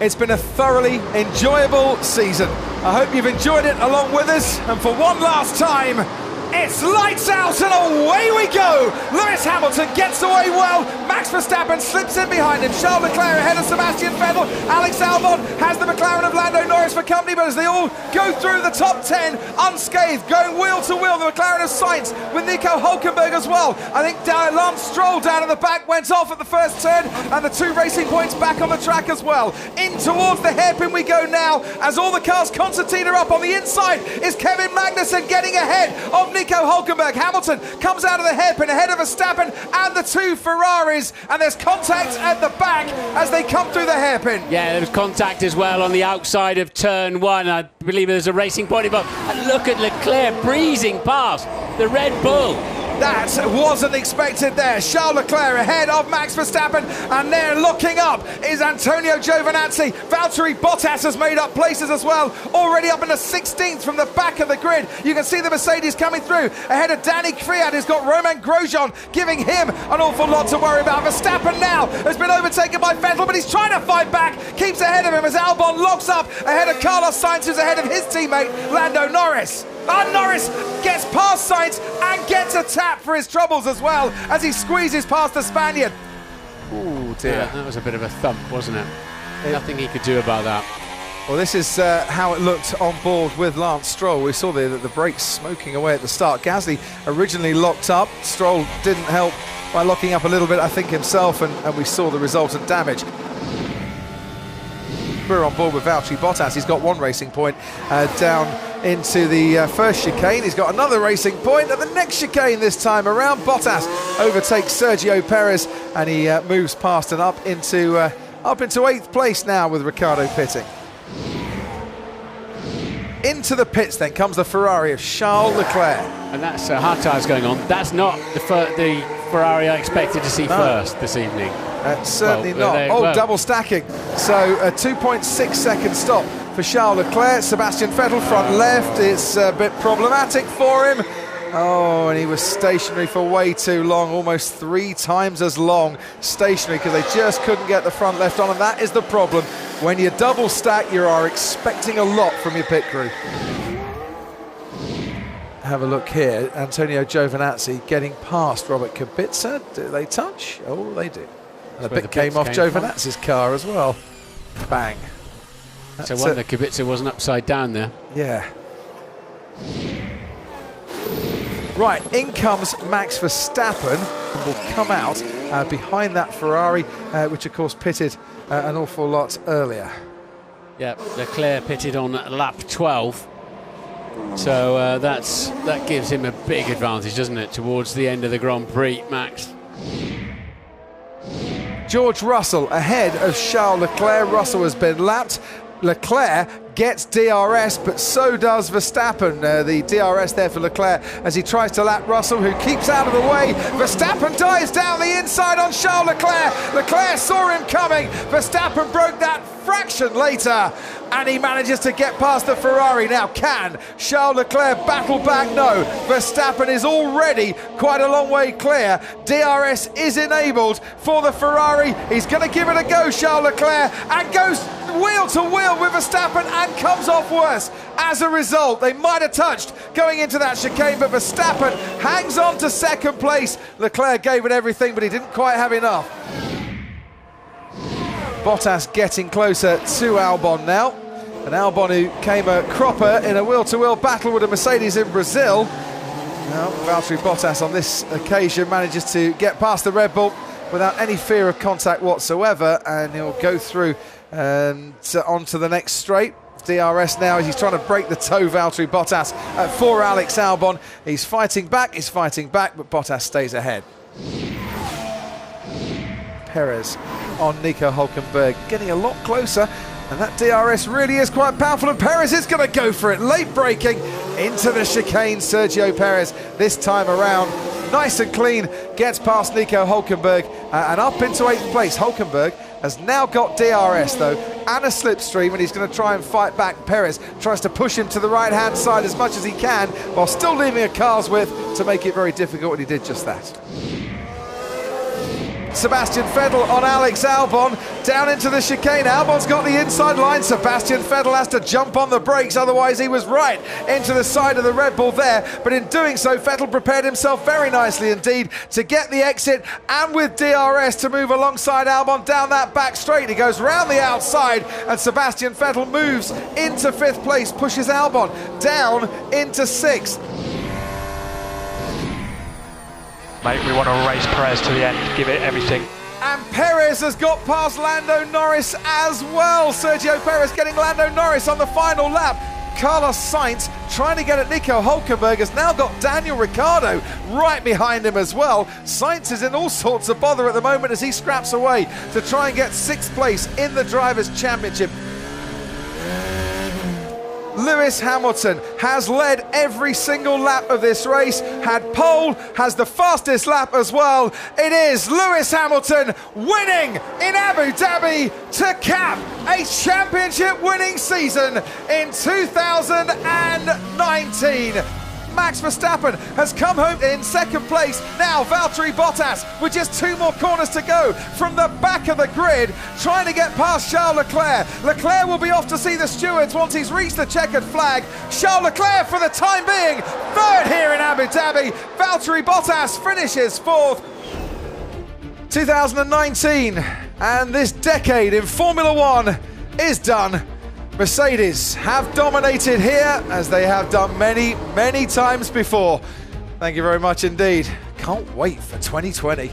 It's been a thoroughly enjoyable season. I hope you've enjoyed it along with us, and for one last time, it's lights out and away we go! Lewis Hamilton gets away well, Max Verstappen slips in behind him, Charles Leclerc ahead of Sebastian Vettel, Alex Albon has the McLaren of Lando Norris for company, but as they all go through the top 10 unscathed, going wheel to wheel, the McLaren of Sainz with Nico Hülkenberg as well. I think Lance Stroll down at the back went off at the first turn, and the 2 racing points back on the track as well. In towards the hairpin we go now, as all the cars concertina up. On the inside is Kevin Magnussen getting ahead of Nico Hülkenberg. Hamilton comes out of the hairpin ahead of Verstappen and the 2 Ferraris, and there's contact at the back as they come through the hairpin. Yeah, there was contact as well on the outside of turn 1. I believe there's a racing point above. And look at Leclerc breezing past the Red Bull. That wasn't expected there. Charles Leclerc ahead of Max Verstappen, and there looking up is Antonio Giovinazzi. Valtteri Bottas has made up places as well, already up in the 16th from the back of the grid. You can see the Mercedes coming through ahead of Danny Kvyat, who's got Romain Grosjean, giving him an awful lot to worry about. Verstappen now has been overtaken by Vettel, but he's trying to fight back, keeps ahead of him as Albon locks up ahead of Carlos Sainz, who's ahead of his teammate Lando Norris. And Norris gets past Sainz and gets a tap for his troubles as well as he squeezes past the Spaniard. Oh dear. Yeah, that was a bit of a thump, wasn't it? Nothing he could do about that. Well, this is how it looked on board with Lance Stroll. We saw the brakes smoking away at the start. Gasly originally locked up. Stroll didn't help by locking up a little bit, I think, himself, and we saw the resultant damage. We're on board with Valtteri Bottas. He's got 1 racing point down into the first chicane. He's got another racing point at the next chicane this time around. Bottas overtakes Sergio Perez, and he moves past and up into 8th place now with Ricciardo pitting. Into the pits then comes the Ferrari of Charles Leclerc. And that's hard tyres going on. That's not the Ferrari I expected to see first this evening. Certainly not. Double stacking. So a 2.6 second stop for Charles Leclerc. Sebastian Vettel front left. It's a bit problematic for him. Oh, and he was stationary for way too long, almost 3 times as long stationary, because they just couldn't get the front left on, and that is the problem. When you double stack, you are expecting a lot from your pit crew. Have a look here. Antonio Giovinazzi getting past Robert Kubica. Do they touch? Oh, they do. And a bit came off Giovinazzi's car as well. Bang. That's a wonder Kubica wasn't upside down there. Yeah. Right, in comes Max Verstappen, and will come out behind that Ferrari, which of course pitted an awful lot earlier. Yeah, Leclerc pitted on lap 12. So that gives him a big advantage, doesn't it, towards the end of the Grand Prix, Max? George Russell ahead of Charles Leclerc. Russell has been lapped. Leclerc gets DRS, but so does Verstappen. The DRS there for Leclerc as he tries to lap Russell, who keeps out of the way. Verstappen dives down the inside on Charles Leclerc. Leclerc saw him coming. Verstappen broke that fraction later, and he manages to get past the Ferrari. Now, can Charles Leclerc battle back? No. Verstappen is already quite a long way clear. DRS is enabled for the Ferrari. He's going to give it a go, Charles Leclerc, and goes wheel to wheel with Verstappen and comes off worse. As a result, they might have touched going into that chicane, but Verstappen hangs on to 2nd place. Leclerc gave it everything, but he didn't quite have enough. Bottas getting closer to Albon now. And Albon, who came a cropper in a wheel-to-wheel battle with a Mercedes in Brazil. Now, Valtteri Bottas on this occasion manages to get past the Red Bull without any fear of contact whatsoever, and he'll go through and onto the next straight. DRS now as he's trying to break the toe, Valtteri Bottas, for Alex Albon. He's fighting back, but Bottas stays ahead. Perez on Nico Hülkenberg, getting a lot closer, and that DRS really is quite powerful, and Perez is going to go for it, late braking into the chicane. Sergio Perez this time around, nice and clean, gets past Nico Hülkenberg and up into 8th place. Hülkenberg has now got DRS though, and a slipstream, and he's going to try and fight back. Perez tries to push him to the right-hand side as much as he can, while still leaving a car's width to make it very difficult, and he did just that. Sebastian Vettel on Alex Albon. down into the chicane. Albon's got the inside line. Sebastian Vettel has to jump on the brakes, otherwise he was right into the side of the Red Bull there. But in doing so, Vettel prepared himself very nicely indeed to get the exit, and with DRS to move alongside Albon down that back straight. He goes round the outside, and Sebastian Vettel moves into 5th place, pushes Albon down into 6th. Mate, we want to race Perez to the end, give it everything. And Perez has got past Lando Norris as well. Sergio Perez getting Lando Norris on the final lap. Carlos Sainz trying to get at Nico Hülkenberg has now got Daniel Ricciardo right behind him as well. Sainz is in all sorts of bother at the moment as he scraps away to try and get 6th place in the Drivers' Championship. Lewis Hamilton has led every single lap of this race, had pole, has the fastest lap as well. It is Lewis Hamilton winning in Abu Dhabi to cap a championship winning season in 2019. Max Verstappen has come home in 2nd place. Now Valtteri Bottas with just 2 more corners to go from the back of the grid, trying to get past Charles Leclerc. Leclerc will be off to see the stewards once he's reached the checkered flag. Charles Leclerc for the time being 3rd here in Abu Dhabi. Valtteri Bottas finishes 4th. 2019 and this decade in Formula One is done. Mercedes have dominated here as they have done many, many times before. Thank you very much indeed. Can't wait for 2020.